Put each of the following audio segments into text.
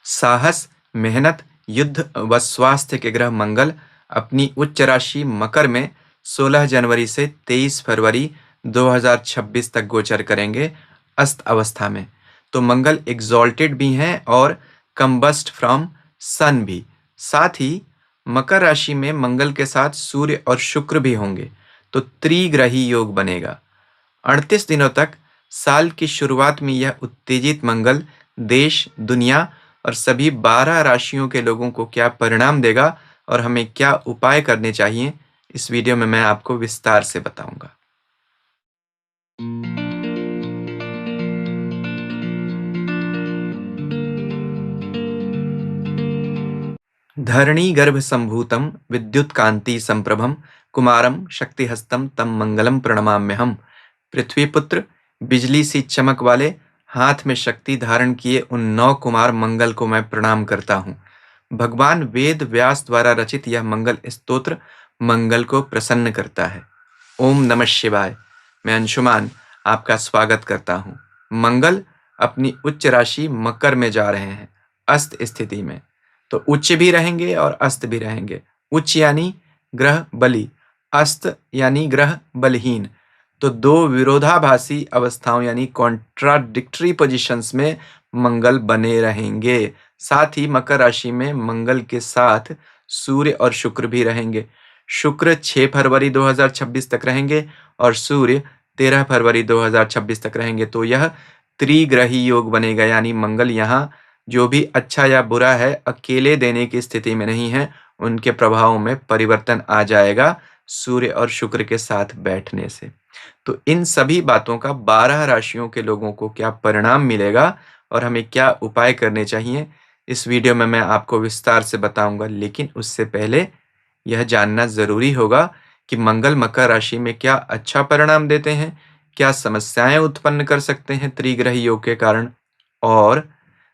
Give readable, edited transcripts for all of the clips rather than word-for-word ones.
साहस, मेहनत, युद्ध व स्वास्थ्य के ग्रह मंगल अपनी उच्च राशि मकर में 16 जनवरी से 23 फरवरी 2026 तक गोचर करेंगे अस्त अवस्था में। तो मंगल एग्जॉल्टेड भी हैं और कंबस्ट फ्रॉम सन भी। साथ ही मकर राशि में मंगल के साथ सूर्य और शुक्र भी होंगे, तो त्रिग्रही योग बनेगा। 38 दिनों तक साल की शुरुआत में यह उत्तेजित मंगल देश, दुनिया और सभी 12 राशियों के लोगों को क्या परिणाम देगा और हमें क्या उपाय करने चाहिए, इस वीडियो में मैं आपको विस्तार से बताऊंगा। धरणी गर्भ संभूतम विद्युत कांति संप्रभम कुमारम शक्तिहस्तम तम मंगलम प्रणमाम्यहम। पृथ्वी पुत्र, बिजली सी चमक वाले, हाथ में शक्ति धारण किए उन 9 कुमार मंगल को मैं प्रणाम करता हूँ। भगवान वेद व्यास द्वारा रचित यह मंगल स्तोत्र मंगल को प्रसन्न करता है। ओम नमः शिवाय। मैं अंशुमान आपका स्वागत करता हूँ। मंगल अपनी उच्च राशि मकर में जा रहे हैं अस्त स्थिति में, तो उच्च भी रहेंगे और अस्त भी रहेंगे। उच्च यानी ग्रह बली, अस्त यानी ग्रह बलहीन। तो दो विरोधाभासी अवस्थाओं यानी कॉन्ट्राडिक्टरी पोजीशंस में मंगल बने रहेंगे। साथ ही मकर राशि में मंगल के साथ सूर्य और शुक्र भी रहेंगे। शुक्र 6 फरवरी 2026 तक रहेंगे और सूर्य 13 फरवरी 2026 तक रहेंगे। तो यह त्रिग्रही योग बनेगा, यानी मंगल यहाँ जो भी अच्छा या बुरा है अकेले देने की स्थिति में नहीं है, उनके प्रभावों में परिवर्तन आ जाएगा सूर्य और शुक्र के साथ बैठने से। तो इन सभी बातों का 12 राशियों के लोगों को क्या परिणाम मिलेगा और हमें क्या उपाय करने चाहिए, इस वीडियो में मैं आपको विस्तार से बताऊंगा। लेकिन उससे पहले यह जानना जरूरी होगा कि मंगल मकर राशि में क्या अच्छा परिणाम देते हैं, क्या समस्याएं उत्पन्न कर सकते हैं त्रिग्रही योग के कारण, और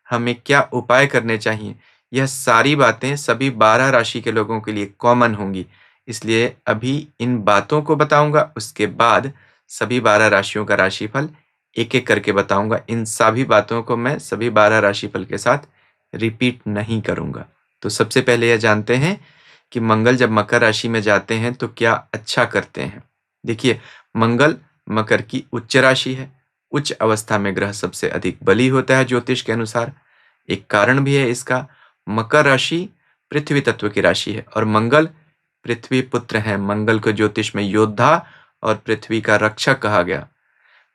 हमें क्या उपाय करने चाहिए। यह सारी बातें सभी 12 राशि के लोगों के लिए कॉमन होंगी, इसलिए अभी इन बातों को बताऊंगा, उसके बाद सभी 12 राशियों का राशिफल एक एक करके बताऊंगा। इन सभी बातों को मैं सभी 12 राशिफल के साथ रिपीट नहीं करूंगा। तो सबसे पहले यह जानते हैं कि मंगल जब मकर राशि में जाते हैं तो क्या अच्छा करते हैं। देखिए, मंगल मकर की उच्च राशि है। उच्च अवस्था में ग्रह सबसे अधिक बली होता है ज्योतिष के अनुसार। एक कारण भी है इसका, मकर राशि पृथ्वी तत्व की राशि है और मंगल पृथ्वी पुत्र हैं। मंगल को ज्योतिष में योद्धा और पृथ्वी का रक्षक कहा गया।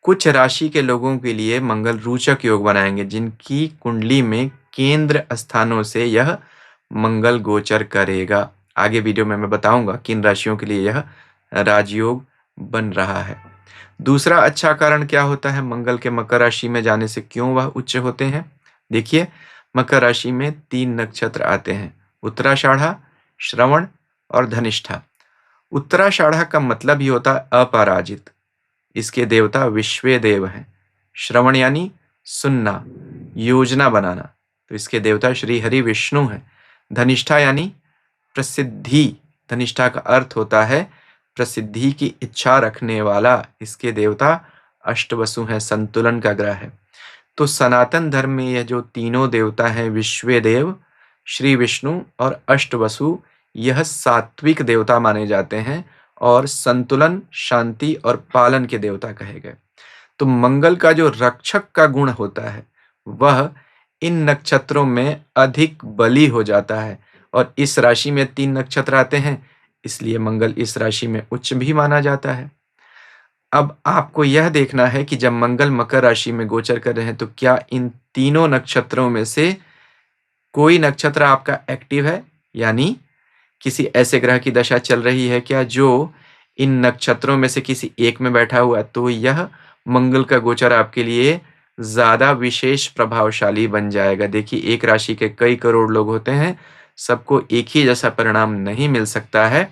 कुछ राशि के लोगों के लिए मंगल रोचक योग बनाएंगे जिनकी कुंडली में केंद्र स्थानों से यह मंगल गोचर करेगा। आगे वीडियो में मैं बताऊंगा किन राशियों के लिए यह राजयोग बन रहा है। दूसरा अच्छा कारण क्या होता है मंगल के मकर राशि में जाने से, क्यों वह उच्च होते हैं। देखिए, मकर राशि में 3 नक्षत्र आते हैं, उत्तराषाढ़ा, श्रवण और धनिष्ठा। उत्तराषाढ़ा का मतलब ही होता है अपराजित। इसके देवता विश्वे देव हैं। श्रवण यानी सुनना, योजना बनाना, तो इसके देवता श्री हरि विष्णु हैं। धनिष्ठा यानी प्रसिद्धि। धनिष्ठा का अर्थ होता है प्रसिद्धि की इच्छा रखने वाला। इसके देवता अष्टवसु हैं, संतुलन का ग्रह है। तो सनातन धर्म में यह जो तीनों देवता हैं, विश्वे देव, श्री विष्णु और अष्टवसु, यह सात्विक देवता माने जाते हैं और संतुलन, शांति और पालन के देवता कहे गए। तो मंगल का जो रक्षक का गुण होता है वह इन नक्षत्रों में अधिक बली हो जाता है और इस राशि में 3 नक्षत्र आते हैं, इसलिए मंगल इस राशि में उच्च भी माना जाता है। अब आपको यह देखना है कि जब मंगल मकर राशि में गोचर कर रहे हैं तो क्या इन तीनों नक्षत्रों में से कोई नक्षत्र आपका एक्टिव है, यानी किसी ऐसे ग्रह की दशा चल रही है क्या जो इन नक्षत्रों में से किसी एक में बैठा हुआ है, तो यह मंगल का गोचर आपके लिए ज्यादा विशेष प्रभावशाली बन जाएगा। देखिए, एक राशि के कई करोड़ लोग होते हैं, सबको एक ही जैसा परिणाम नहीं मिल सकता है।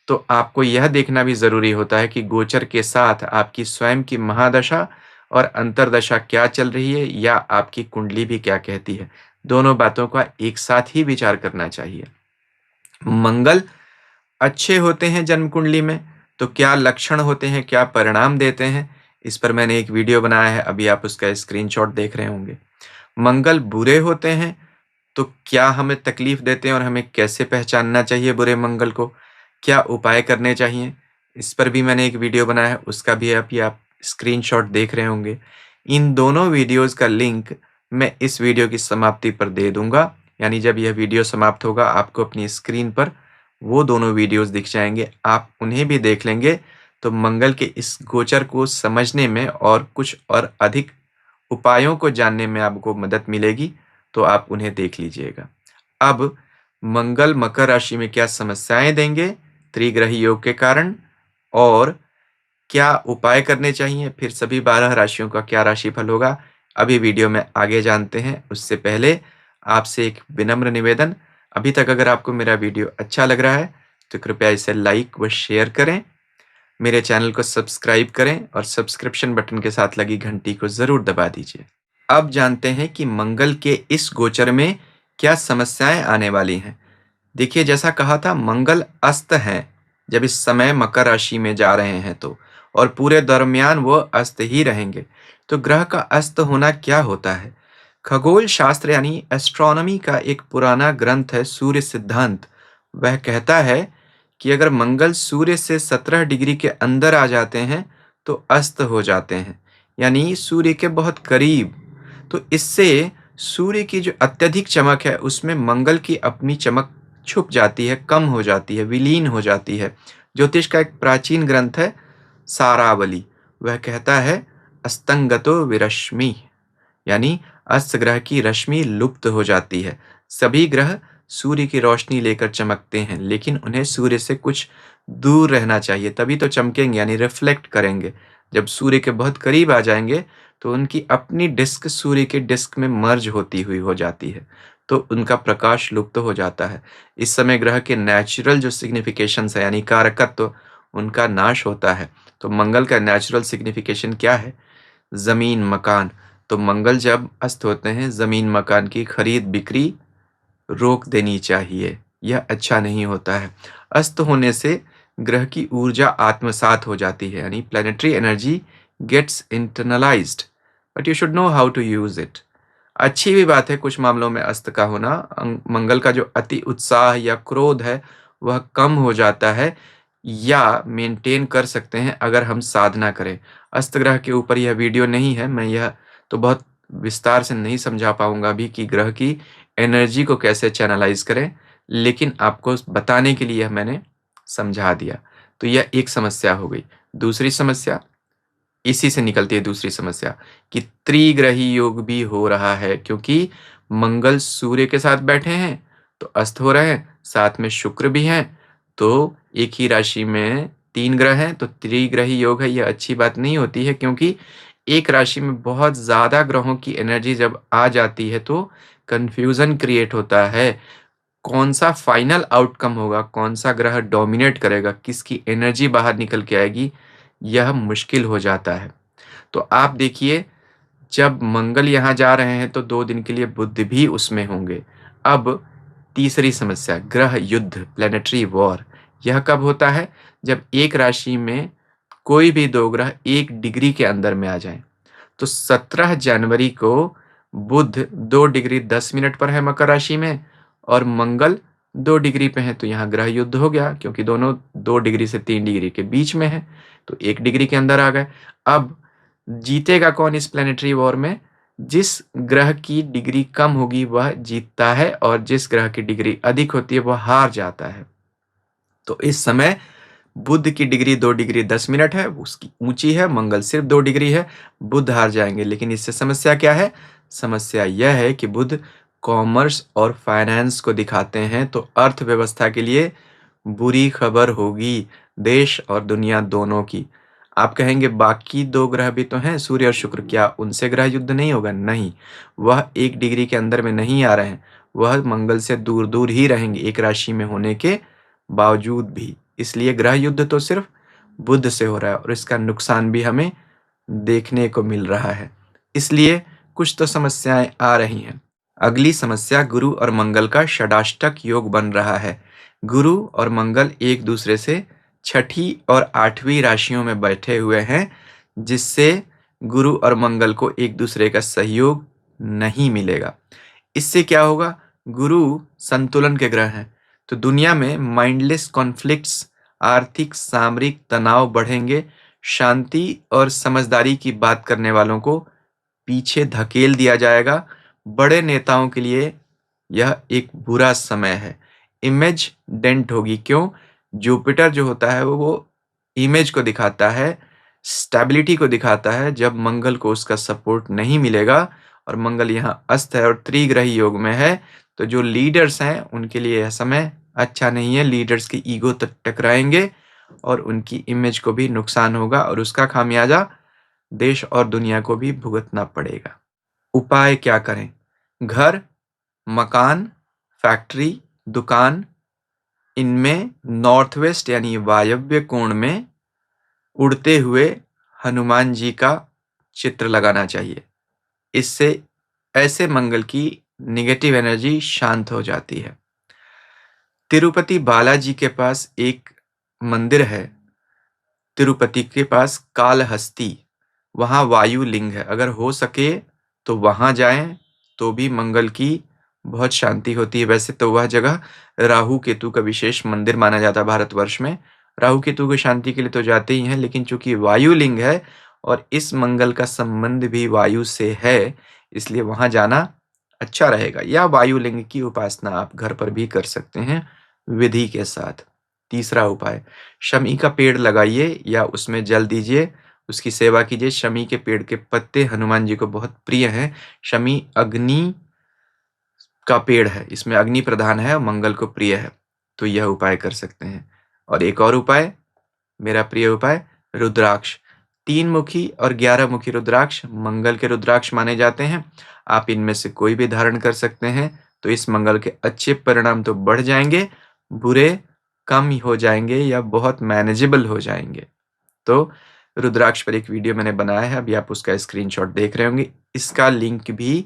तो आपको यह देखना भी जरूरी होता है कि गोचर के साथ आपकी स्वयं की महादशा और अंतर्दशा क्या चल रही है या आपकी कुंडली भी क्या कहती है। दोनों बातों का एक साथ ही विचार करना चाहिए। मंगल अच्छे होते हैं जन्म कुंडली में तो क्या लक्षण होते हैं, क्या परिणाम देते हैं, इस पर मैंने एक वीडियो बनाया है, अभी आप उसका स्क्रीनशॉट देख रहे होंगे। मंगल बुरे होते हैं तो क्या हमें तकलीफ देते हैं और हमें कैसे पहचानना चाहिए बुरे मंगल को? क्या उपाय करने चाहिए? इस पर भी मैंने एक वीडियो बनाया है, उसका भी आप स्क्रीनशॉट देख रहे होंगे। इन दोनों वीडियोज़ का लिंक मैं इस वीडियो की समाप्ति पर दे दूँगा। यानी जब यह वीडियो समाप्त होगा, आपको अपनी स्क्रीन पर वो दोनों वीडियोज़ दिख जाएँगे। आप उन्हें भी देख लेंगे, तो मंगल के इस गोचर को समझने में और कुछ और अधिक उपायों को जानने में आपको मदद मिलेगी, तो आप उन्हें देख लीजिएगा। अब मंगल मकर राशि में क्या समस्याएँ देंगे त्रिग्रही योग के कारण और क्या उपाय करने चाहिए? फिर सभी 12 राशियों का क्या राशिफल होगा? अभी वीडियो में आगे जानते हैं। उससे पहले आपसे एक विनम्र निवेदन, अभी तक अगर आपको मेरा वीडियो अच्छा लग रहा है, तो कृपया इसे लाइक व शेयर करें। मेरे चैनल को सब्सक्राइब करें और सब्सक्रिप्शन बटन के साथ लगी घंटी को ज़रूर दबा दीजिए। अब जानते हैं कि मंगल के इस गोचर में क्या समस्याएँ आने वाली हैं। देखिए, जैसा कहा था, मंगल अस्त हैं जब इस समय मकर राशि में जा रहे हैं तो, और पूरे दरमियान वो अस्त ही रहेंगे। तो ग्रह का अस्त होना क्या होता है? खगोल शास्त्र यानी एस्ट्रोनॉमी का एक पुराना ग्रंथ है सूर्य सिद्धांत। वह कहता है कि अगर मंगल सूर्य से 17 डिग्री के अंदर आ जाते हैं तो अस्त हो जाते हैं, यानी सूर्य के बहुत करीब। तो इससे सूर्य की जो अत्यधिक चमक है उसमें मंगल की अपनी चमक छुप जाती है, कम हो जाती है, विलीन हो जाती है। ज्योतिष का एक प्राचीन ग्रंथ है सारावली। वह कहता है अस्तंगतो विरश्मि, यानी अस्त ग्रह की रश्मि लुप्त हो जाती है। सभी ग्रह सूर्य की रोशनी लेकर चमकते हैं, लेकिन उन्हें सूर्य से कुछ दूर रहना चाहिए, तभी तो चमकेंगे, यानी रिफ्लेक्ट करेंगे। जब सूर्य के बहुत करीब आ जाएंगे तो उनकी अपनी डिस्क सूर्य के डिस्क में मर्ज होती हुई हो जाती है, तो उनका प्रकाश लुप्त हो जाता है। इस समय ग्रह के नेचुरल जो सिग्निफिकेशंस है, यानी कारकत्व, उनका नाश होता है। तो मंगल का नेचुरल सिग्निफिकेशन क्या है? ज़मीन, मकान। तो मंगल जब अस्त होते हैं, ज़मीन मकान की खरीद बिक्री रोक देनी चाहिए, यह अच्छा नहीं होता है। अस्त होने से ग्रह की ऊर्जा आत्मसात हो जाती है, यानी planetary energy gets internalized, but you should know how to use it. अच्छी भी बात है कुछ मामलों में अस्त का होना। मंगल का जो अति उत्साह या क्रोध है वह कम हो जाता है या मेंटेन कर सकते हैं अगर हम साधना करें। अस्त ग्रह के ऊपर यह वीडियो नहीं है, मैं यह तो बहुत विस्तार से नहीं समझा पाऊंगा अभी कि ग्रह की एनर्जी को कैसे चैनलाइज करें, लेकिन आपको बताने के लिए यह मैंने समझा दिया। तो यह एक समस्या हो गई। दूसरी समस्या, इसी से निकलती है दूसरी समस्या, कि त्रिग्रही योग भी हो रहा है, क्योंकि मंगल सूर्य के साथ बैठे हैं तो अस्त हो रहे हैं, साथ में शुक्र भी हैं, तो एक ही राशि में 3 ग्रह हैं, तो त्रिग्रही योग है। यह अच्छी बात नहीं होती है, क्योंकि एक राशि में बहुत ज़्यादा ग्रहों की एनर्जी जब आ जाती है तो कन्फ्यूज़न क्रिएट होता है। कौन-सा फाइनल आउटकम होगा, कौन-सा ग्रह डोमिनेट करेगा, किसकी एनर्जी बाहर निकल के आएगी, यह मुश्किल हो जाता है। तो आप देखिए, जब मंगल यहाँ जा रहे हैं तो 2 दिन के लिए बुध भी उसमें होंगे। अब तीसरी समस्या, ग्रह युद्ध, प्लैनेटरी वॉर, यह कब होता है? जब एक राशि में कोई भी 2 ग्रह 1 डिग्री के अंदर में आ जाएँ। तो 17 जनवरी को बुध 2 डिग्री 10 मिनट पर है मकर राशि में और मंगल 2 डिग्री पे है, तो यहाँ ग्रह युद्ध हो गया, क्योंकि दोनों 2 डिग्री से 3 डिग्री के बीच में है, तो 1 डिग्री के अंदर आ गए। अब जीतेगा कौन इस प्लैनेटरी वॉर में? जिस ग्रह की डिग्री कम होगी वह जीतता है और जिस ग्रह की डिग्री अधिक होती है वह हार जाता है। तो इस समय बुध की डिग्री 2 डिग्री 10 मिनट है, उसकी ऊंची है, मंगल सिर्फ 2 डिग्री है, बुध हार जाएंगे। लेकिन इससे समस्या क्या है? समस्या यह है कि बुध कॉमर्स और फाइनेंस को दिखाते हैं, तो अर्थव्यवस्था के लिए बुरी खबर होगी, देश और दुनिया दोनों की। आप कहेंगे बाकी 2 ग्रह भी तो हैं, सूर्य और शुक्र, क्या उनसे ग्रह युद्ध नहीं होगा? नहीं, वह 1 डिग्री के अंदर में नहीं आ रहे हैं, वह मंगल से दूर-दूर ही रहेंगे, एक राशि में होने के बावजूद भी। इसलिए ग्रह युद्ध तो सिर्फ बुध से हो रहा है और इसका नुकसान भी हमें देखने को मिल रहा है। इसलिए कुछ तो समस्याएं आ रही हैं। अगली समस्या, गुरु और मंगल का षडाष्टक योग बन रहा है। गुरु और मंगल एक दूसरे से छठी और आठवीं राशियों में बैठे हुए हैं, जिससे गुरु और मंगल को एक दूसरे का सहयोग नहीं मिलेगा। इससे क्या होगा? गुरु संतुलन के ग्रह हैं। तो दुनिया में माइंडलेस कॉन्फ्लिक्ट्स, आर्थिक सामरिक तनाव बढ़ेंगे। शांति और समझदारी की बात करने वालों को पीछे धकेल दिया जाएगा। बड़े नेताओं के लिए यह एक बुरा समय है। इमेज डेंट होगी। क्यों? जुपिटर जो होता है वो इमेज को दिखाता है, स्टेबिलिटी को दिखाता है। जब मंगल को उसका सपोर्ट नहीं मिलेगा और मंगल यहाँ अस्त है और त्रिग्रही योग में है, तो जो लीडर्स हैं उनके लिए यह समय अच्छा नहीं है। लीडर्स की ईगो तक टकराएंगे और उनकी इमेज को भी नुकसान होगा और उसका खामियाजा देश और दुनिया को भी भुगतना पड़ेगा। उपाय क्या करें? घर, मकान, फैक्ट्री, दुकान, इनमें नॉर्थ वेस्ट यानी वायव्य कोण में उड़ते हुए हनुमान जी का चित्र लगाना चाहिए। इससे ऐसे मंगल की नेगेटिव एनर्जी शांत हो जाती है। तिरुपति बालाजी के पास एक मंदिर है। तिरुपति के पास कालहस्ती, वहाँ वायु लिंग है। अगर हो सके तो वहाँ जाएं तो भी मंगल की बहुत शांति होती है। वैसे तो वह जगह राहु केतु का विशेष मंदिर माना जाता है भारतवर्ष में। राहु केतु की शांति के लिए तो जाते ही हैं, लेकिन चूंकि वायु लिंग है और इस मंगल का संबंध भी वायु से है, इसलिए वहां जाना अच्छा रहेगा। या वायु लिंग की उपासना आप घर पर भी कर सकते हैं विधि के साथ। तीसरा उपाय, शमी का पेड़ लगाइए या उसमें जल दीजिए, उसकी सेवा कीजिए। शमी के पेड़ के पत्ते हनुमान जी को बहुत प्रिय हैं। शमी अग्नि का पेड़ है, इसमें अग्नि प्रधान है और मंगल को प्रिय है, तो यह उपाय कर सकते हैं। और एक और उपाय, मेरा प्रिय उपाय, रुद्राक्ष। 3 मुखी और 11 मुखी रुद्राक्ष मंगल के रुद्राक्ष माने जाते हैं। आप इनमें से कोई भी धारण कर सकते हैं, तो इस मंगल के अच्छे परिणाम तो बढ़ जाएंगे, बुरे कम ही हो जाएंगे या बहुत मैनेजेबल हो जाएंगे। तो रुद्राक्ष पर एक वीडियो मैंने बनाया है, अभी आप उसका स्क्रीनशॉट देख रहे होंगे। इसका लिंक भी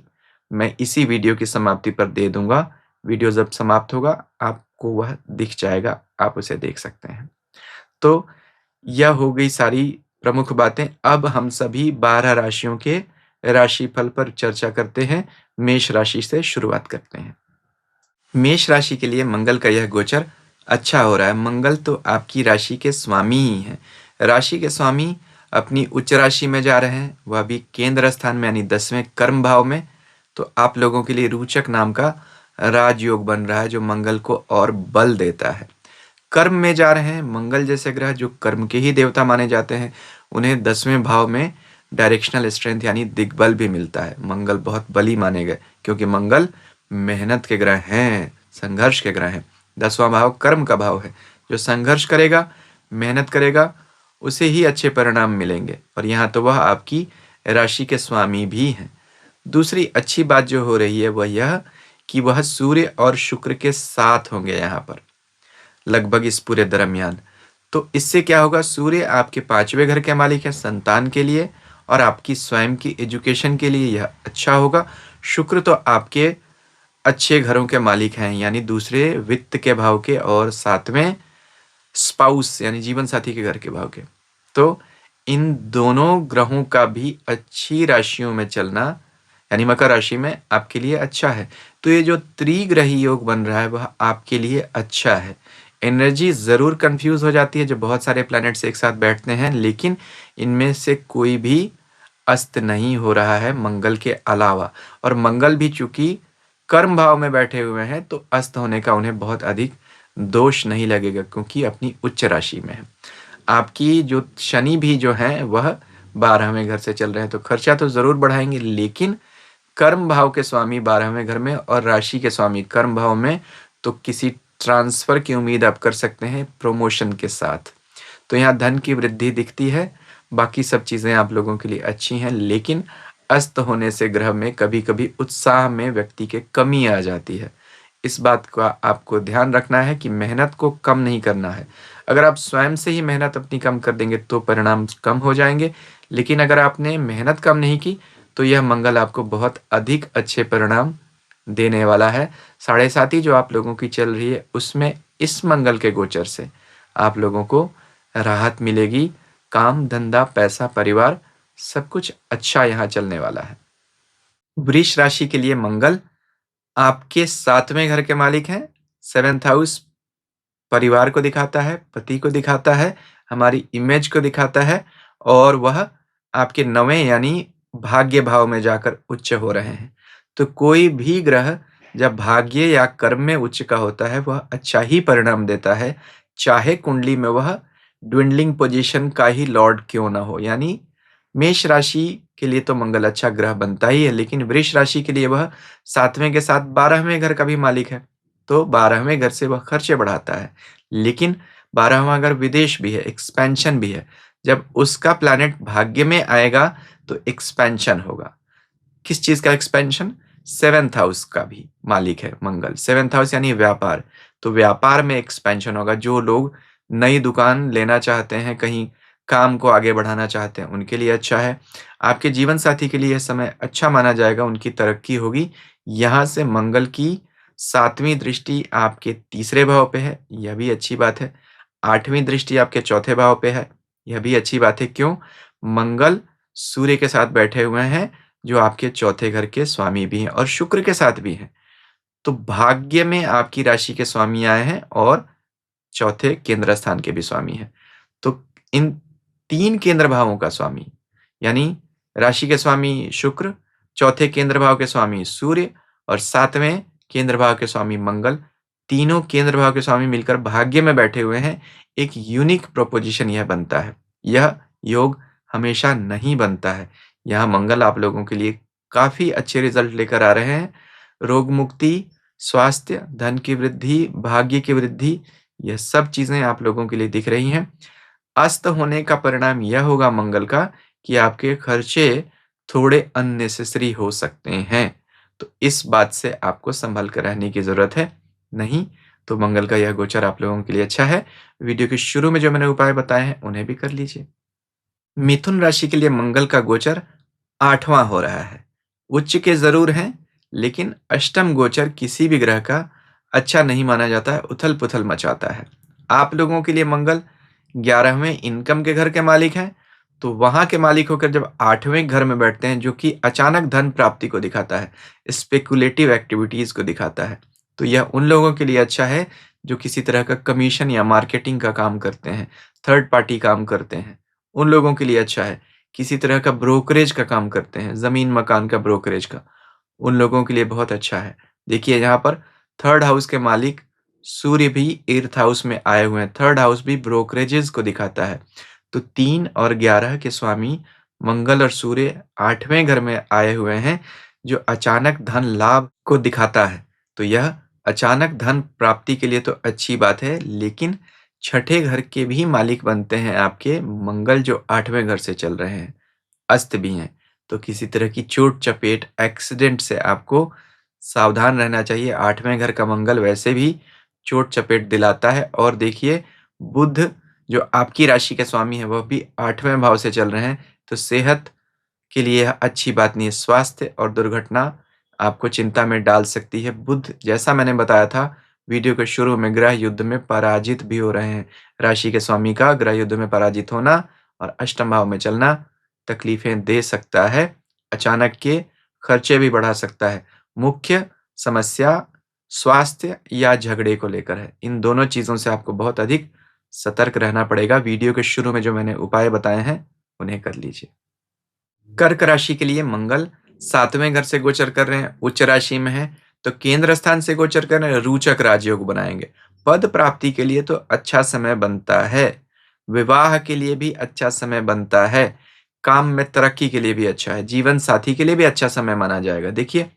मैं इसी वीडियो की समाप्ति पर दे दूंगा। वीडियो जब समाप्त होगा आपको वह दिख जाएगा, आप उसे देख सकते हैं। तो यह हो गई सारी प्रमुख बातें। अब हम सभी 12 राशियों के राशिफल पर चर्चा करते हैं। मेष राशि से शुरुआत करते हैं। मेष राशि के लिए मंगल का यह गोचर अच्छा हो रहा है। मंगल तो आपकी राशि के स्वामी ही हैं। राशि के स्वामी अपनी उच्च राशि में जा रहे हैं, वह भी केंद्र स्थान में यानी 10वें कर्म भाव में। तो आप लोगों के लिए रोचक नाम का राजयोग बन रहा है, जो मंगल को और बल देता है। कर्म में जा रहे हैं। मंगल जैसे ग्रह जो कर्म के ही देवता माने जाते हैं, उन्हें 10वें भाव में डायरेक्शनल स्ट्रेंथ यानी दिग्बल भी मिलता है। मंगल बहुत बली माने गए, क्योंकि मंगल मेहनत के ग्रह हैं, संघर्ष के ग्रह हैं। 10वां भाव कर्म का भाव है। जो संघर्ष करेगा, मेहनत करेगा, उसे ही अच्छे परिणाम मिलेंगे। और यहाँ तो वह आपकी राशि के स्वामी भी हैं। दूसरी अच्छी बात जो हो रही है वह यह कि वह सूर्य और शुक्र के साथ होंगे यहाँ पर लगभग इस पूरे दरमियान। तो इससे क्या होगा, सूर्य आपके 5वें घर के मालिक है, संतान के लिए और आपकी स्वयं की एजुकेशन के लिए यह अच्छा होगा। शुक्र तो आपके अच्छे घरों के मालिक हैं, यानी दूसरे वित्त के भाव के और 7वें स्पाउस यानी जीवन साथी के घर के भाव के। तो इन दोनों ग्रहों का भी अच्छी राशियों में चलना यानी मकर राशि में आपके लिए अच्छा है। तो ये जो त्रिग्रही योग बन रहा है वह आपके लिए अच्छा है। एनर्जी जरूर कंफ्यूज हो जाती है जब बहुत सारे प्लैनेट्स एक साथ बैठते हैं, लेकिन इनमें से कोई भी अस्त नहीं हो रहा है मंगल के अलावा। और मंगल भी चूंकि कर्म भाव में बैठे हुए हैं, तो अस्त होने का उन्हें बहुत अधिक दोष नहीं लगेगा, क्योंकि अपनी उच्च राशि में है। आपकी जो शनि भी जो है वह 12वें घर से चल रहे हैं, तो खर्चा तो जरूर बढ़ाएंगे, लेकिन कर्म भाव के स्वामी 12वें घर में और राशि के स्वामी कर्म भाव में, तो किसी ट्रांसफर की उम्मीद आप कर सकते हैं प्रमोशन के साथ। तो यहाँ धन की वृद्धि दिखती है। बाकी सब चीजें आप लोगों के लिए अच्छी हैं, लेकिन अस्त होने से ग्रह में कभी कभी उत्साह में व्यक्ति के कमी आ जाती है। इस बात का आपको ध्यान रखना है कि मेहनत को कम नहीं करना है। अगर आप स्वयं से ही मेहनत अपनी कम कर देंगे तो परिणाम कम हो जाएंगे, लेकिन अगर आपने मेहनत कम नहीं की तो यह मंगल आपको बहुत अधिक अच्छे परिणाम देने वाला है। 7.5 जो आप लोगों की चल रही है, उसमें इस मंगल के गोचर से आप लोगों को राहत मिलेगी। काम धंधा पैसा परिवार सब कुछ अच्छा यहाँ चलने वाला है। वृष राशि के लिए मंगल आपके 7वें घर के मालिक हैं। 7th हाउस परिवार को दिखाता है, पति को दिखाता है, हमारी इमेज को दिखाता है और वह आपके 9वें यानी भाग्य भाव में जाकर उच्च हो रहे हैं। तो कोई भी ग्रह जब भाग्य या कर्म में उच्च का होता है, वह अच्छा ही परिणाम देता है, चाहे कुंडली में वह ड्विंडलिंग पोजीशन का ही लॉर्ड क्यों ना हो। यानी मेष राशि के लिए तो मंगल अच्छा ग्रह बनता ही है, लेकिन वृष राशि के लिए वह 7वें के साथ 12वें घर का भी मालिक है। तो 12वें घर से वह खर्चे बढ़ाता है। लेकिन 12वां घर विदेश भी है, एक्सपेंशन भी है। जब उसका प्लैनेट भाग्य में आएगा तो एक्सपेंशन होगा। किस चीज़ का एक्सपेंशन? 7th हाउस का भी मालिक है मंगल। 7th हाउस यानी व्यापार। तो व्यापार में एक्सपेंशन होगा। जो लोग नई दुकान लेना चाहते हैं, कहीं काम को आगे बढ़ाना चाहते हैं, उनके लिए अच्छा है। आपके जीवन साथी के लिए यह समय अच्छा माना जाएगा, उनकी तरक्की होगी। यहाँ से मंगल की 7वीं दृष्टि आपके तीसरे भाव पे है, यह भी अच्छी बात है। 8वीं दृष्टि आपके चौथे भाव पे है, यह भी अच्छी बात है। क्यों? मंगल सूर्य के साथ बैठे हुए हैं, जो आपके चौथे घर के स्वामी भी हैं और शुक्र के साथ भी हैं। तो भाग्य में आपकी राशि के स्वामी आए हैं और चौथे केंद्र स्थान के भी स्वामी हैं। तो इन 3 केंद्र भावों का स्वामी यानी राशि के स्वामी शुक्र, चौथे केंद्र भाव के स्वामी सूर्य और 7वें केंद्र भाव के स्वामी मंगल, तीनों केंद्र भाव के स्वामी मिलकर भाग्य में बैठे हुए हैं। एक यूनिक प्रोपोज़िशन यह बनता है। यह योग हमेशा नहीं बनता है। यहाँ मंगल आप लोगों के लिए काफ़ी अच्छे रिज़ल्ट लेकर आ रहे हैं। रोग मुक्ति, स्वास्थ्य, धन की वृद्धि, भाग्य की वृद्धि, यह सब चीज़ें आप लोगों के लिए दिख रही हैं। अस्त होने का परिणाम यह होगा मंगल का कि आपके खर्चे थोड़े अननेसेसरी हो सकते हैं। तो इस बात से आपको संभल कर रहने की ज़रूरत है। नहीं तो मंगल का यह गोचर आप लोगों के लिए अच्छा है। वीडियो के शुरू में जो मैंने उपाय बताए हैं, उन्हें भी कर लीजिए। मिथुन राशि के लिए मंगल का गोचर 8वां हो रहा है। उच्च के ज़रूर हैं, लेकिन अष्टम गोचर किसी भी ग्रह का अच्छा नहीं माना जाता है, उथल-पुथल मचाता है। आप लोगों के लिए मंगल 11वें इनकम के घर के मालिक हैं, तो वहाँ के मालिक होकर जब 8वें घर में बैठते हैं, जो कि अचानक धन प्राप्ति को दिखाता है, स्पेकुलेटिव एक्टिविटीज़ को दिखाता है, तो यह उन लोगों के लिए अच्छा है, जो किसी तरह का कमीशन या मार्केटिंग का काम करते हैं, थर्ड पार्टी काम करते हैं, उन लोगों के लिए अच्छा है। किसी तरह का ब्रोकरेज का काम करते हैं, ज़मीन मकान का ब्रोकरेज का, उन लोगों के लिए बहुत अच्छा है। देखिए यहाँ पर थर्ड हाउस के मालिक सूर्य भी 8th हाउस में आए हुए हैं। थर्ड हाउस भी ब्रोकरेजेस को दिखाता है। तो 3 और 11 के स्वामी मंगल और सूर्य 8वें घर में आए हुए हैं, जो अचानक धन लाभ को दिखाता है। तो यह अचानक धन प्राप्ति के लिए तो अच्छी बात है, लेकिन छठे घर के भी मालिक बनते हैं आपके मंगल, जो 8वें घर से चल रहे हैं, अस्त भी हैं। तो किसी तरह की चोट-चपेट, एक्सीडेंट से आपको सावधान रहना चाहिए। 8वें घर का मंगल वैसे भी चोट-चपेट दिलाता है और देखिए बुध जो आपकी राशि के स्वामी हैं, वह भी 8वें भाव से चल रहे हैं, तो सेहत के लिए यह अच्छी बात नहीं है। स्वास्थ्य और दुर्घटना आपको चिंता में डाल सकती है। बुध जैसा मैंने बताया था वीडियो के शुरू में, ग्रह युद्ध में पराजित भी हो रहे हैं। राशि के स्वामी का ग्रह युद्ध में पराजित होना और अष्टम भाव में चलना तकलीफें दे सकता है। अचानक के खर्चे भी बढ़ा सकता है। मुख्य समस्या स्वास्थ्य या झगड़े को लेकर है। इन दोनों चीज़ों से आपको बहुत अधिक सतर्क रहना पड़ेगा। वीडियो के शुरू में जो मैंने उपाय बताए हैं, उन्हें कर लीजिए। कर्क राशि के लिए मंगल 7वें घर से गोचर कर रहे हैं, उच्च राशि में है, तो केंद्र स्थान से गोचर कर रहे हैं, रोचक राजयोग बनाएंगे। पद प्राप्ति के लिए तो अच्छा समय बनता है, विवाह के लिए भी अच्छा समय बनता है, काम में तरक्की के लिए भी अच्छा है, जीवन साथी के लिए भी अच्छा समय माना जाएगा। देखिए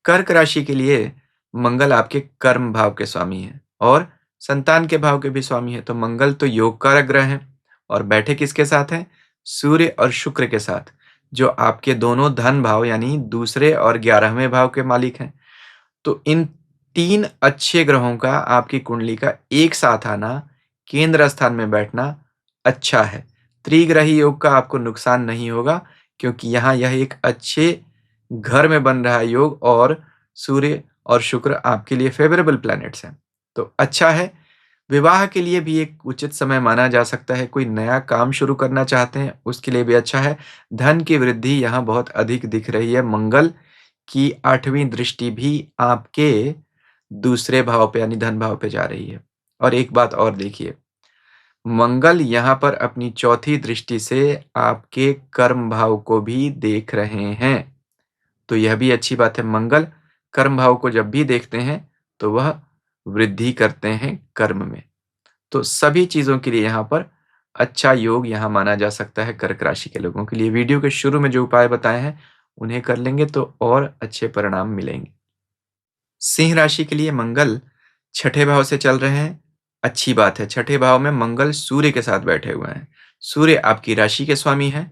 कर्क राशि के लिए मंगल आपके कर्म भाव के स्वामी हैं और संतान के भाव के भी स्वामी हैं। तो मंगल तो योग कारक ग्रह हैं और बैठे किसके साथ हैं? सूर्य और शुक्र के साथ, जो आपके दोनों धन भाव यानी दूसरे और 11वें भाव के मालिक हैं। तो इन 3 अच्छे ग्रहों का आपकी कुंडली का एक साथ आना, केंद्र स्थान में बैठना अच्छा है। त्रिग्रही योग का आपको नुकसान नहीं होगा, क्योंकि यहाँ यह एक अच्छे घर में बन रहा है योग और सूर्य और शुक्र आपके लिए फेवरेबल प्लैनेट्स हैं। तो अच्छा है। विवाह के लिए भी एक उचित समय माना जा सकता है। कोई नया काम शुरू करना चाहते हैं, उसके लिए भी अच्छा है। धन की वृद्धि यहाँ बहुत अधिक दिख रही है। मंगल कि 8वीं दृष्टि भी आपके दूसरे भाव पे यानी धन भाव पे जा रही है। और एक बात और देखिए, मंगल यहाँ पर अपनी चौथी दृष्टि से आपके कर्म भाव को भी देख रहे हैं। तो यह भी अच्छी बात है। मंगल कर्म भाव को जब भी देखते हैं तो वह वृद्धि करते हैं कर्म में। तो सभी चीज़ों के लिए यहाँ पर अच्छा योग यहाँ माना जा सकता है कर्क राशि के लोगों के लिए। वीडियो के शुरू में जो उपाय बताए हैं, उन्हें कर लेंगे तो और अच्छे परिणाम मिलेंगे। सिंह राशि के लिए मंगल छठे भाव से चल रहे हैं। अच्छी बात है, छठे भाव में मंगल सूर्य के साथ बैठे हुए हैं। सूर्य आपकी राशि के स्वामी हैं,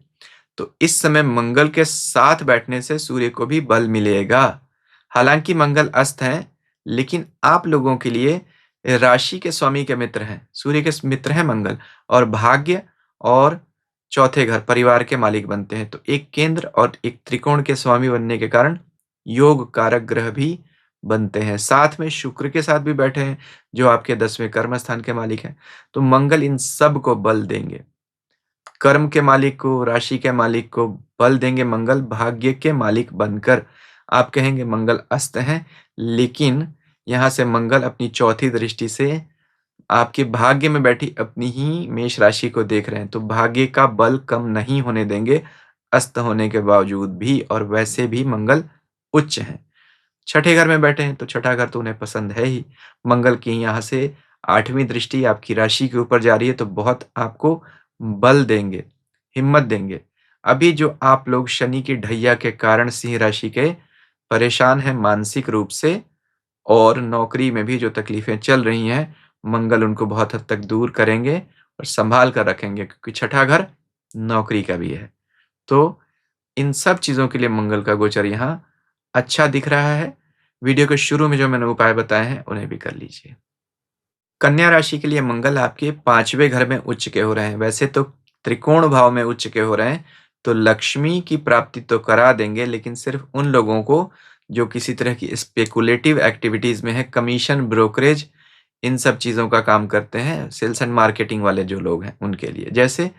तो इस समय मंगल के साथ बैठने से सूर्य को भी बल मिलेगा। हालांकि मंगल अस्त हैं, लेकिन आप लोगों के लिए राशि के स्वामी के मित्र हैं, सूर्य के मित्र हैं मंगल, और भाग्य और चौथे घर परिवार के मालिक बनते हैं। तो एक केंद्र और एक त्रिकोण के स्वामी बनने के कारण योग कारक ग्रह भी बनते हैं। साथ में शुक्र के साथ भी बैठे हैं, जो आपके 10वें कर्म स्थान के मालिक हैं। तो मंगल इन सब को बल देंगे। कर्म के मालिक को, राशि के मालिक को बल देंगे मंगल, भाग्य के मालिक बनकर। आप कहेंगे मंगल अस्त हैं, लेकिन यहाँ से मंगल अपनी चौथी दृष्टि से आपके भाग्य में बैठी अपनी ही मेष राशि को देख रहे हैं, तो भाग्य का बल कम नहीं होने देंगे अस्त होने के बावजूद भी। और वैसे भी मंगल उच्च हैं, छठे घर में बैठे हैं, तो छठा घर तो उन्हें पसंद है ही। मंगल की यहाँ से 8वीं दृष्टि आपकी राशि के ऊपर जा रही है, तो बहुत आपको बल देंगे, हिम्मत देंगे। अभी जो आप लोग शनि की ढैया के कारण सिंह राशि के परेशान हैं मानसिक रूप से, और नौकरी में भी जो तकलीफें चल रही हैं, मंगल उनको बहुत हद तक दूर करेंगे और संभाल कर रखेंगे, क्योंकि छठा घर नौकरी का भी है। तो इन सब चीज़ों के लिए मंगल का गोचर यहाँ अच्छा दिख रहा है। वीडियो के शुरू में जो मैंने उपाय बताए हैं, उन्हें भी कर लीजिए। कन्या राशि के लिए मंगल आपके 5वें घर में उच्च के हो रहे हैं। वैसे तो त्रिकोण भाव में उच्च के हो रहे हैं, तो लक्ष्मी की प्राप्ति तो करा देंगे, लेकिन सिर्फ उन लोगों को जो किसी तरह की स्पेकुलेटिव एक्टिविटीज में है, कमीशन, ब्रोकरेज, इन सब चीज़ों का काम करते हैं, सेल्स एंड मार्केटिंग वाले जो लोग हैं उनके लिए। जैसे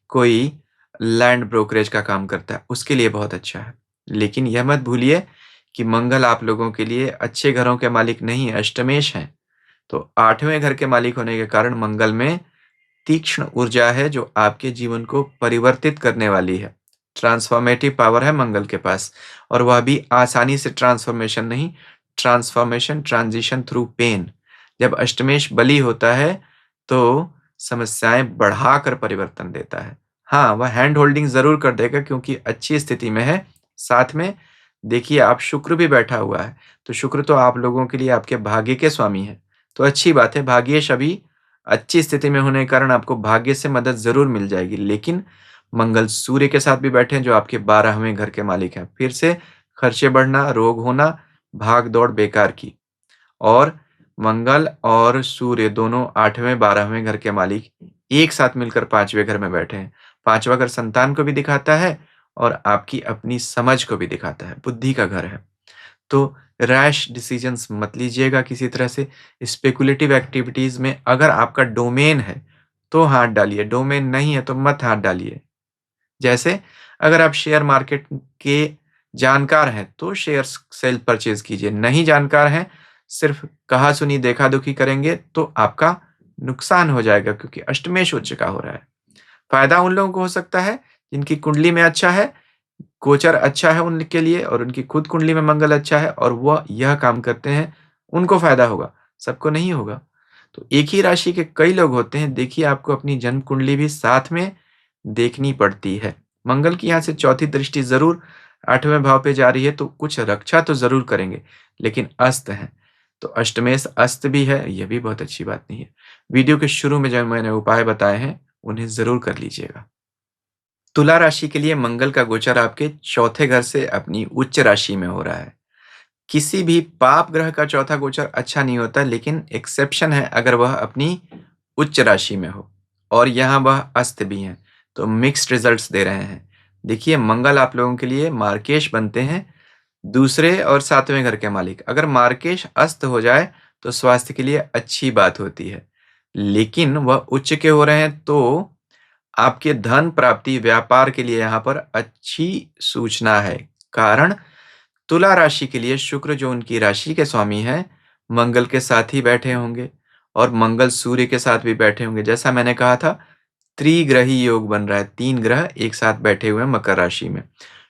कोई लैंड ब्रोकरेज का काम करता है, उसके लिए बहुत अच्छा है। लेकिन यह मत भूलिए कि मंगल आप लोगों के लिए अच्छे घरों के मालिक नहीं, अष्टमेश हैं। तो 8वें घर के मालिक होने के कारण मंगल में तीक्ष्ण ऊर्जा है, जो आपके जीवन को परिवर्तित करने वाली है। ट्रांसफॉर्मेटिव पावर है मंगल के पास, और वह भी आसानी से ट्रांसफॉर्मेशन नहीं, ट्रांसफॉर्मेशन, ट्रांजिशन थ्रू पेन। जब अष्टमेश बली होता है तो समस्याएं बढ़ाकर परिवर्तन देता है। हाँ, वह हैंड होल्डिंग जरूर कर देगा, क्योंकि अच्छी स्थिति में है। साथ में देखिए, आप शुक्र भी बैठा हुआ है, तो शुक्र तो आप लोगों के लिए आपके भाग्य के स्वामी है। तो अच्छी बात है, भाग्येश अभी अच्छी स्थिति में होने के कारण आपको भाग्य से मदद जरूर मिल जाएगी। लेकिन मंगल सूर्य के साथ भी बैठे हैं, जो आपके 12वें घर के मालिक हैं। फिर से खर्चे बढ़ना, रोग होना, भाग दौड़ बेकार की। और मंगल और सूर्य दोनों 8वें 12वें घर के मालिक एक साथ मिलकर 5वें घर में बैठे हैं। 5वां घर संतान को भी दिखाता है और आपकी अपनी समझ को भी दिखाता है, बुद्धि का घर है। तो रैश डिसीजंस मत लीजिएगा किसी तरह से। स्पेकुलेटिव एक्टिविटीज में अगर आपका डोमेन है तो हाथ डालिए, डोमेन नहीं है तो मत हाथ डालिए। जैसे अगर आप शेयर मार्केट के जानकार हैं तो शेयर सेल परचेज कीजिए, नहीं जानकार हैं, सिर्फ कहा सुनी देखा दुखी करेंगे तो आपका नुकसान हो जाएगा, क्योंकि अष्टमेश उच्च का हो रहा है। फायदा उन लोगों को हो सकता है जिनकी कुंडली में अच्छा है, गोचर अच्छा है उनके लिए, और उनकी खुद कुंडली में मंगल अच्छा है और वह यह काम करते हैं, उनको फायदा होगा, सबको नहीं होगा। तो एक ही राशि के कई लोग होते हैं, देखिए आपको अपनी जन्म कुंडली भी साथ में देखनी पड़ती है। मंगल की यहाँ से चौथी दृष्टि जरूर 8वें भाव पे जा रही है, तो कुछ रक्षा तो जरूर करेंगे, लेकिन अस्त है, तो अष्टमेश अस्त भी है, यह भी बहुत अच्छी बात नहीं है। वीडियो के शुरू में जो मैंने उपाय बताए हैं, उन्हें जरूर कर लीजिएगा। तुला राशि के लिए मंगल का गोचर आपके चौथे घर से अपनी उच्च राशि में हो रहा है। किसी भी पाप ग्रह का चौथा गोचर अच्छा नहीं होता, लेकिन एक्सेप्शन है अगर वह अपनी उच्च राशि में हो, और यहाँ वह अस्त भी हैं, तो मिक्स्ड रिजल्ट्स दे रहे हैं। देखिए, मंगल आप लोगों के लिए मार्केश बनते हैं, दूसरे और 7वें घर के मालिक। अगर मार्केश अस्त हो जाए तो स्वास्थ्य के लिए अच्छी बात होती है, लेकिन वह उच्च के हो रहे हैं, तो आपके धन प्राप्ति, व्यापार के लिए यहाँ पर अच्छी सूचना है। कारण तुला राशि के लिए शुक्र जो उनकी राशि के स्वामी हैं, मंगल के साथ ही बैठे होंगे और मंगल सूर्य के साथ भी बैठे होंगे। जैसा मैंने कहा था, त्रिग्रही योग बन रहा है, 3 ग्रह एक साथ बैठे हुए हैं मकर राशि में।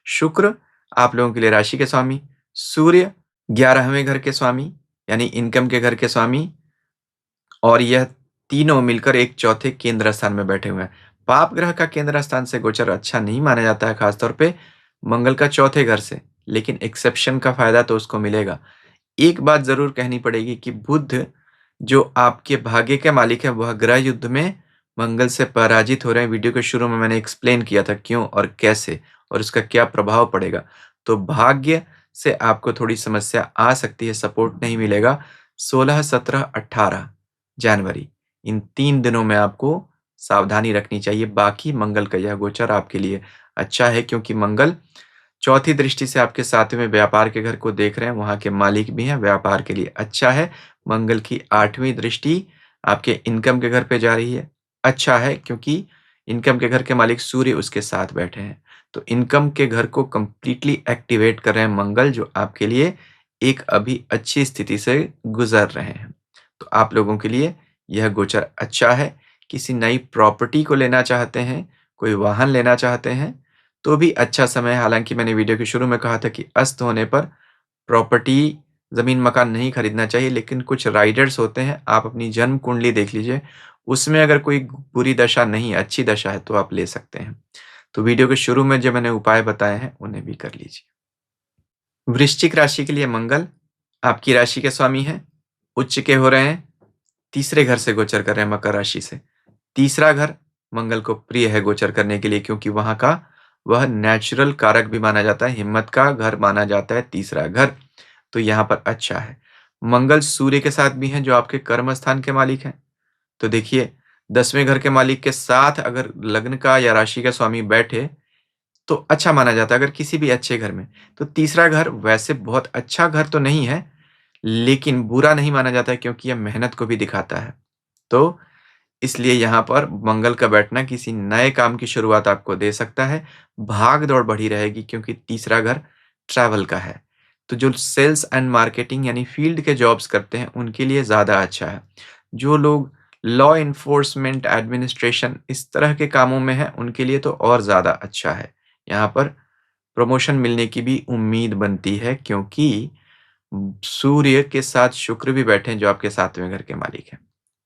शुक्र आप लोगों के लिए राशि के स्वामी, सूर्य 11वें घर के स्वामी यानी इनकम के घर के स्वामी और यह तीनों मिलकर एक चौथे केंद्र स्थान में बैठे हुए हैं। पाप ग्रह का केंद्र स्थान से गोचर अच्छा नहीं माना जाता है, खासतौर पे मंगल का चौथे घर से, लेकिन एक्सेप्शन का फायदा तो उसको मिलेगा। एक बात जरूर कहनी पड़ेगी कि बुध जो आपके भाग्य के मालिक है, वह ग्रह युद्ध में मंगल से पराजित हो रहे हैं। वीडियो के शुरू में मैंने एक्सप्लेन किया था क्यों और कैसे और उसका क्या प्रभाव पड़ेगा। तो भाग्य से आपको थोड़ी समस्या आ सकती है, सपोर्ट नहीं मिलेगा। 16, 17, 18 जनवरी इन 3 दिनों में आपको सावधानी रखनी चाहिए। बाकी मंगल का यह गोचर आपके लिए अच्छा है, क्योंकि मंगल चौथी दृष्टि से आपके 7वें व्यापार के घर को देख रहे हैं, वहां के मालिक भी हैं, व्यापार के लिए अच्छा है। मंगल की 8वीं दृष्टि आपके इनकम के घर पे जा रही है, अच्छा है, क्योंकि इनकम के घर के मालिक सूर्य उसके साथ बैठे हैं। तो इनकम के घर को कंप्लीटली एक्टिवेट कर रहे हैं मंगल, जो आपके लिए एक अभी अच्छी स्थिति से गुजर रहे हैं। तो आप लोगों के लिए यह गोचर अच्छा है। किसी नई प्रॉपर्टी को लेना चाहते हैं, कोई वाहन लेना चाहते हैं, तो भी अच्छा समय है। हालांकि मैंने वीडियो के शुरू में कहा था कि अस्त होने पर प्रॉपर्टी, जमीन मकान नहीं खरीदना चाहिए, लेकिन कुछ राइडर्स होते हैं, आप अपनी जन्म कुंडली देख लीजिए, उसमें अगर कोई बुरी दशा नहीं, अच्छी दशा है तो आप ले सकते हैं। तो वीडियो के शुरू में जो मैंने उपाय बताए हैं उन्हें भी कर लीजिए। वृश्चिक राशि के लिए मंगल आपकी राशि के स्वामी हैं, उच्च के हो रहे हैं, तीसरे घर से गोचर कर रहे हैं मकर राशि से। तीसरा घर मंगल को प्रिय है गोचर करने के लिए, क्योंकि वहां का वह नेचुरल कारक भी माना जाता है, हिम्मत का घर माना जाता है तीसरा घर। तो यहाँ पर अच्छा है। मंगल सूर्य के साथ भी हैं, जो आपके कर्म स्थान के मालिक हैं। तो देखिए, 10वें घर के मालिक के साथ अगर लग्न का या राशि का स्वामी बैठे तो अच्छा माना जाता है, अगर किसी भी अच्छे घर में। तो तीसरा घर वैसे बहुत अच्छा घर तो नहीं है, लेकिन बुरा नहीं माना जाता है, क्योंकि यह मेहनत को भी दिखाता है। तो इसलिए यहाँ पर मंगल का बैठना किसी नए काम की शुरुआत आपको दे सकता है। भाग-दौड़ बढ़ी रहेगी, क्योंकि तीसरा घर ट्रैवल का है। तो जो सेल्स एंड मार्केटिंग यानी फील्ड के जॉब्स करते हैं, उनके लिए ज़्यादा अच्छा है। जो लोग लॉ एनफोर्समेंट, एडमिनिस्ट्रेशन इस तरह के कामों में हैं, उनके लिए तो और ज़्यादा अच्छा है। यहाँ पर प्रमोशन मिलने की भी उम्मीद बनती है, क्योंकि सूर्य के साथ शुक्र भी बैठे हैं, जो आपके 7वें घर के मालिक हैं।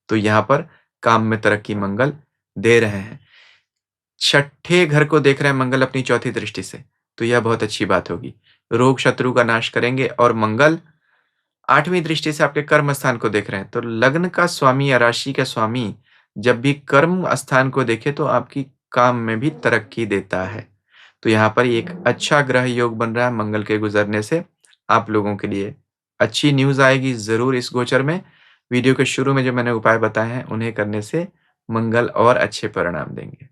तो यहाँ पर काम में तरक्की मंगल दे रहे हैं। छठे घर को देख रहे हैं मंगल अपनी चौथी दृष्टि से, तो यह बहुत अच्छी बात होगी। रोग शत्रु का नाश करेंगे। और मंगल 8वीं दृष्टि से आपके कर्म स्थान को देख रहे हैं, तो लग्न का स्वामी या राशि का स्वामी जब भी कर्म स्थान को देखे तो आपकी काम में भी तरक्की देता है। तो यहाँ पर एक अच्छा ग्रह योग बन रहा है मंगल के गुजरने से। आप लोगों के लिए अच्छी न्यूज़ आएगी ज़रूर इस गोचर में। वीडियो के शुरू में जो मैंने उपाय बताए हैं, उन्हें करने से मंगल और अच्छे परिणाम देंगे।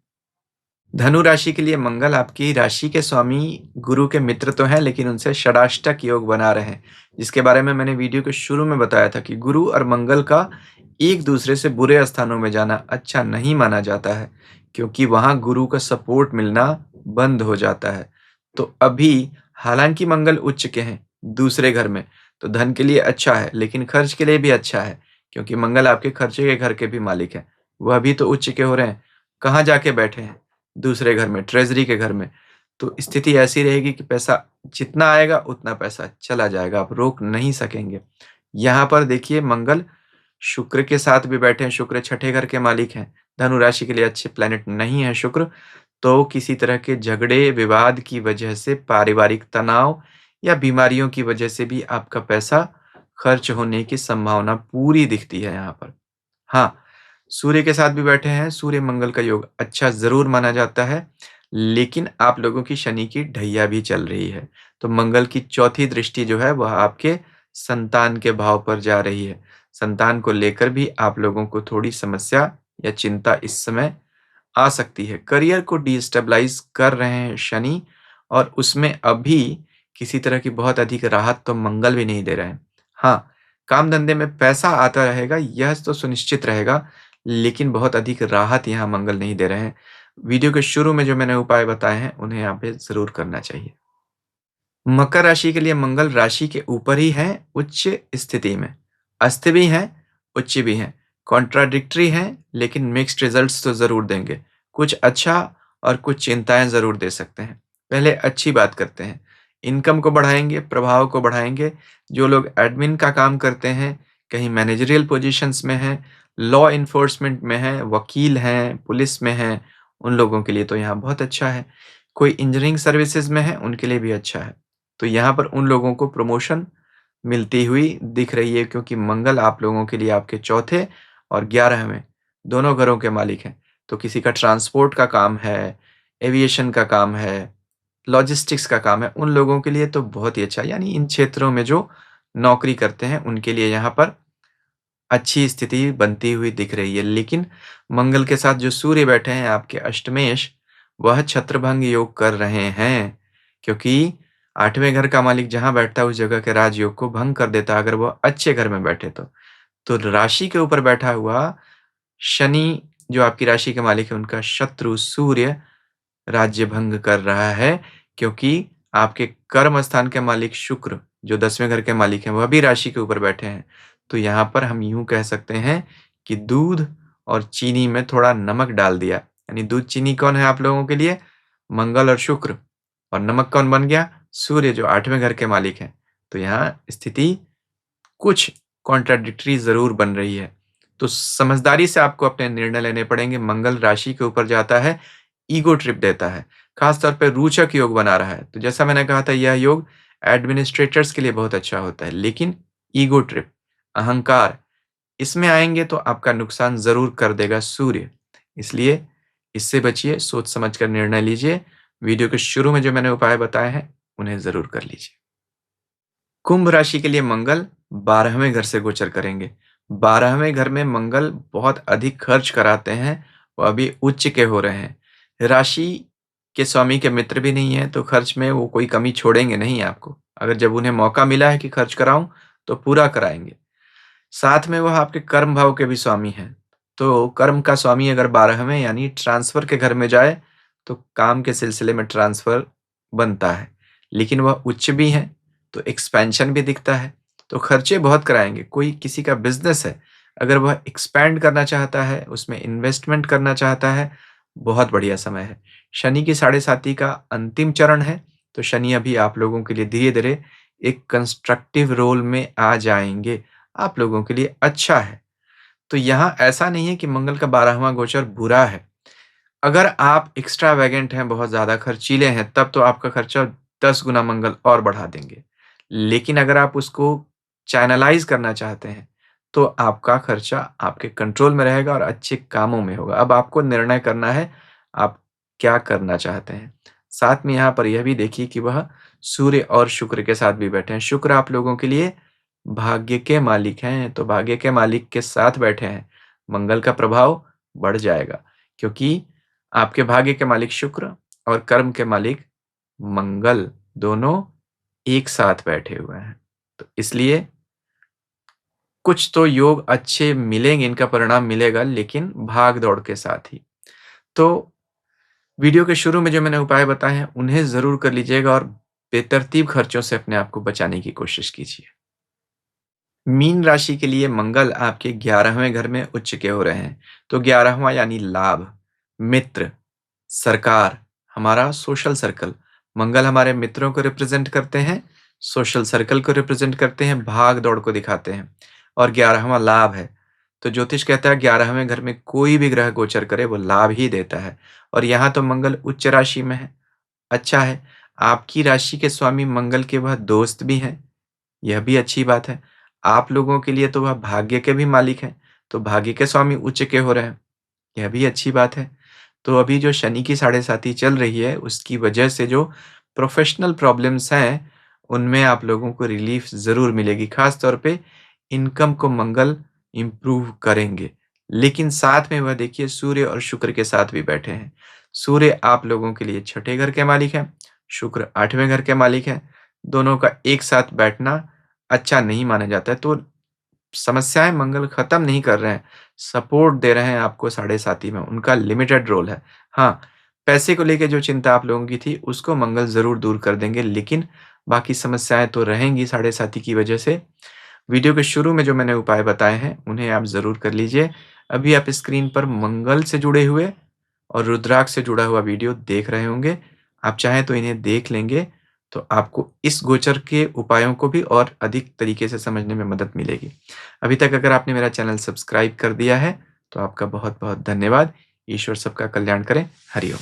धनु राशि के लिए मंगल आपकी राशि के स्वामी गुरु के मित्र तो हैं, लेकिन उनसे षडाष्टक योग बना रहे हैं, जिसके बारे में मैंने वीडियो के शुरू में बताया था कि गुरु और मंगल का एक दूसरे से बुरे स्थानों में जाना अच्छा नहीं माना जाता है, क्योंकि वहां गुरु का सपोर्ट मिलना बंद हो जाता है। तो अभी हालांकि मंगल उच्च के हैं दूसरे घर में, तो धन के लिए अच्छा है, लेकिन खर्च के लिए भी अच्छा है, क्योंकि मंगल आपके खर्चे के घर के भी मालिक है। वह भी तो उच्च के हो रहे हैं, कहाँ जाके बैठे हैं? दूसरे घर में, ट्रेज़री के घर में। तो स्थिति ऐसी रहेगी कि पैसा जितना आएगा उतना पैसा चला जाएगा, आप रोक नहीं सकेंगे। यहाँ पर देखिए, मंगल शुक्र के साथ भी बैठे हैं, शुक्र छठे घर के मालिक हैं। धनु राशि के लिए अच्छे प्लैनेट नहीं है शुक्र, तो किसी तरह के झगड़े, विवाद की वजह से, पारिवारिक तनाव या बीमारियों की वजह से भी आपका पैसा खर्च होने की संभावना पूरी दिखती है यहाँ पर। हाँ, सूर्य के साथ भी बैठे हैं, सूर्य मंगल का योग अच्छा ज़रूर माना जाता है, लेकिन आप लोगों की शनि की ढैया भी चल रही है। तो मंगल की चौथी दृष्टि जो है, वह आपके संतान के भाव पर जा रही है। संतान को लेकर भी आप लोगों को थोड़ी समस्या या चिंता इस समय आ सकती है। करियर को डिस्टेबलाइज़ कर रहे हैं शनि, और उसमें अभी किसी तरह की बहुत अधिक राहत तो मंगल भी नहीं दे रहे हैं। हाँ, काम-धंधे में पैसा आता रहेगा, यह तो सुनिश्चित रहेगा, लेकिन बहुत अधिक राहत यहाँ मंगल नहीं दे रहे हैं। वीडियो के शुरू में जो मैंने उपाय बताए हैं, उन्हें यहाँ पे ज़रूर करना चाहिए। मकर राशि के लिए मंगल राशि के ऊपर ही है, उच्च स्थिति में। अस्त भी हैं, उच्च भी हैं। कॉन्ट्राडिक्टरी हैं, लेकिन मिक्स्ड रिजल्ट्स तो ज़रूर देंगे। कुछ अच्छा और कुछ चिंताएँ ज़रूर दे सकते हैं। पहले अच्छी बात करते हैं। इनकम को बढ़ाएँगे, प्रभाव को बढ़ाएँगे। जो लोग एडमिन का काम करते हैं, कहीं मैनेजरियल पोज़ीशंस में हैं, लॉ एनफोर्समेंट में हैं, वकील हैं, पुलिस में हैं, उन लोगों के लिए तो यहाँ बहुत अच्छा है। कोई इंजीनियरिंग सर्विसेज़ में है, उनके लिए भी अच्छा है। तो यहाँ पर उन लोगों को प्रमोशन मिलती हुई दिख रही है, क्योंकि मंगल आप लोगों के लिए आपके चौथे और 11वें दोनों घरों के मालिक हैं। तो किसी का ट्रांसपोर्ट का काम है, एविएशन का काम है, लॉजिस्टिक्स का काम है, उन लोगों के लिए तो बहुत ही अच्छा है। यानी इन क्षेत्रों में जो नौकरी करते हैं, उनके लिए यहाँ पर अच्छी स्थिति बनती हुई दिख रही है। लेकिन मंगल के साथ जो सूर्य बैठे हैं आपके अष्टमेश, वह छत्रभंग योग कर रहे हैं, क्योंकि 8वें घर का मालिक जहाँ बैठता है उस जगह के राजयोग को भंग कर देता है, अगर वह अच्छे घर में बैठे तो। तो राशि के ऊपर बैठा हुआ शनि, जो आपकी राशि के मालिक है, उनका शत्रु सूर्य राज्य भंग कर रहा है, क्योंकि आपके कर्म स्थान के मालिक शुक्र, जो 10वें घर के मालिक हैं, वह भी राशि के ऊपर बैठे हैं। तो यहाँ पर हम यूँ कह सकते हैं कि दूध और चीनी में थोड़ा नमक डाल दिया। यानी दूध चीनी कौन है आप लोगों के लिए? मंगल और शुक्र। और नमक कौन बन गया? सूर्य, जो 8वें घर के मालिक हैं। तो यहाँ स्थिति कुछ कॉन्ट्राडिक्टरी ज़रूर बन रही है। तो समझदारी से आपको अपने निर्णय लेने पड़ेंगे। मंगल राशि के ऊपर जाता है, ईगो ट्रिप देता है, खास तौर पे रोचक योग बना रहा है। तो जैसा मैंने कहा था, यह योग एडमिनिस्ट्रेटर्स के लिए बहुत अच्छा होता है, लेकिन ईगो ट्रिप, अहंकार, इसमें आएँगे तो आपका नुकसान ज़रूर कर देगा सूर्य। इसलिए इससे बचिए, सोच समझ कर निर्णय लीजिए। वीडियो के शुरू में जो मैंने उपाय बताए हैं, उन्हें ज़रूर कर लीजिए। कुंभ राशि के लिए मंगल 12वें घर से गोचर करेंगे। 12वें घर में मंगल बहुत अधिक खर्च कराते हैं, वो अभी उच्च के हो रहे हैं। राशि के स्वामी के मित्र भी नहीं है, तो खर्च में वो कोई कमी छोड़ेंगे नहीं आपको। अगर जब उन्हें मौका मिला है कि खर्च कराऊँ, तो पूरा कराएँगे। साथ में वह आपके कर्म भाव के भी स्वामी हैं। तो कर्म का स्वामी अगर 12वें यानी ट्रांसफ़र के घर में जाए, तो काम के सिलसिले में ट्रांसफ़र बनता है। लेकिन वह उच्च भी हैं, तो एक्सपेंशन भी दिखता है। तो खर्चे बहुत कराएँगे। कोई किसी का बिज़नेस है, अगर वह एक्सपैंड करना चाहता है, उसमें इन्वेस्टमेंट करना चाहता है, बहुत बढ़िया समय है। शनि की साढ़े साती का अंतिम चरण है, तो शनि अभी आप लोगों के लिए धीरे-धीरे एक कंस्ट्रक्टिव रोल में आ जाएँगे। आप लोगों के लिए अच्छा है। तो यहाँ ऐसा नहीं है कि मंगल का 12वाँ गोचर बुरा है। अगर आप एक्स्ट्रावेगेंट हैं, बहुत ज़्यादा खर्चीले हैं, तब तो आपका खर्चा 10 गुना मंगल और बढ़ा देंगे। लेकिन अगर आप उसको चैनलाइज़ करना चाहते हैं, तो आपका खर्चा आपके कंट्रोल में रहेगा और अच्छे कामों में होगा। अब आपको निर्णय करना है, आप क्या करना चाहते हैं। साथ में यहाँ पर यह भी देखिए कि वह सूर्य और शुक्र के साथ भी बैठे हैं। शुक्र आप लोगों के लिए भाग्य के मालिक हैं, तो भाग्य के मालिक के साथ बैठे हैं। मंगल का प्रभाव बढ़ जाएगा, क्योंकि आपके भाग्य के मालिक शुक्र और कर्म के मालिक मंगल दोनों एक साथ बैठे हुए हैं। तो इसलिए कुछ तो योग अच्छे मिलेंगे, इनका परिणाम मिलेगा, लेकिन भाग-दौड़ के साथ ही। तो वीडियो के शुरू में जो मैंने उपाय बताए हैं, उन्हें ज़रूर कर लीजिएगा और बेतरतीब खर्चों से अपने आप को बचाने की कोशिश कीजिए। मीन राशि के लिए मंगल आपके 11वें घर में उच्च के हो रहे हैं। तो 11वां यानी लाभ, मित्र, सरकार, हमारा सोशल सर्कल। मंगल हमारे मित्रों को रिप्रेजेंट करते हैं, सोशल सर्कल को रिप्रेजेंट करते हैं, भाग-दौड़ को दिखाते हैं। और 11वां लाभ है। तो ज्योतिष कहता है 11वें घर में कोई भी ग्रह गोचर करे वो लाभ ही देता है। और यहाँ तो मंगल उच्च राशि में है, अच्छा है। आपकी राशि के स्वामी मंगल के वह दोस्त भी हैं, यह भी अच्छी बात है। आप लोगों के लिए तो वह भाग्य के भी मालिक हैं, तो भाग्य के स्वामी उच्च के हो रहे हैं, यह भी अच्छी बात है। तो अभी जो शनि की साढ़े साती चल रही है, उसकी वजह से जो प्रोफ़ेशनल प्रॉब्लम्स हैं, उनमें आप लोगों को रिलीफ़ ज़रूर मिलेगी। ख़ास तौर पे इनकम को मंगल इम्प्रूव करेंगे। लेकिन साथ में वह देखिए सूर्य और शुक्र के साथ भी बैठे हैं। सूर्य आप लोगों के लिए छठे घर के मालिक हैं, शुक्र 8वें घर के मालिक हैं। दोनों का एक साथ बैठना अच्छा नहीं माना जाता है। तो समस्याएँ मंगल खत्म नहीं कर रहे हैं, सपोर्ट दे रहे हैं आपको साढ़े साती में, उनका लिमिटेड रोल है। हाँ, पैसे को लेके जो चिंता आप लोगों की थी, उसको मंगल ज़रूर दूर कर देंगे, लेकिन बाकी समस्याएँ तो रहेंगी साढ़े साथी की वजह से। वीडियो के शुरू में जो मैंने उपाय बताए हैं, उन्हें आप ज़रूर कर लीजिए। अभी आप स्क्रीन पर मंगल से जुड़े हुए और रुद्राक्ष से जुड़ा हुआ वीडियो देख रहे होंगे। आप चाहें तो इन्हें देख लेंगे, तो आपको इस गोचर के उपायों को भी और अधिक तरीके से समझने में मदद मिलेगी। अभी तक अगर आपने मेरा चैनल सब्सक्राइब कर दिया है, तो आपका बहुत-बहुत धन्यवाद। ईश्वर सबका कल्याण करें। हरि ओम।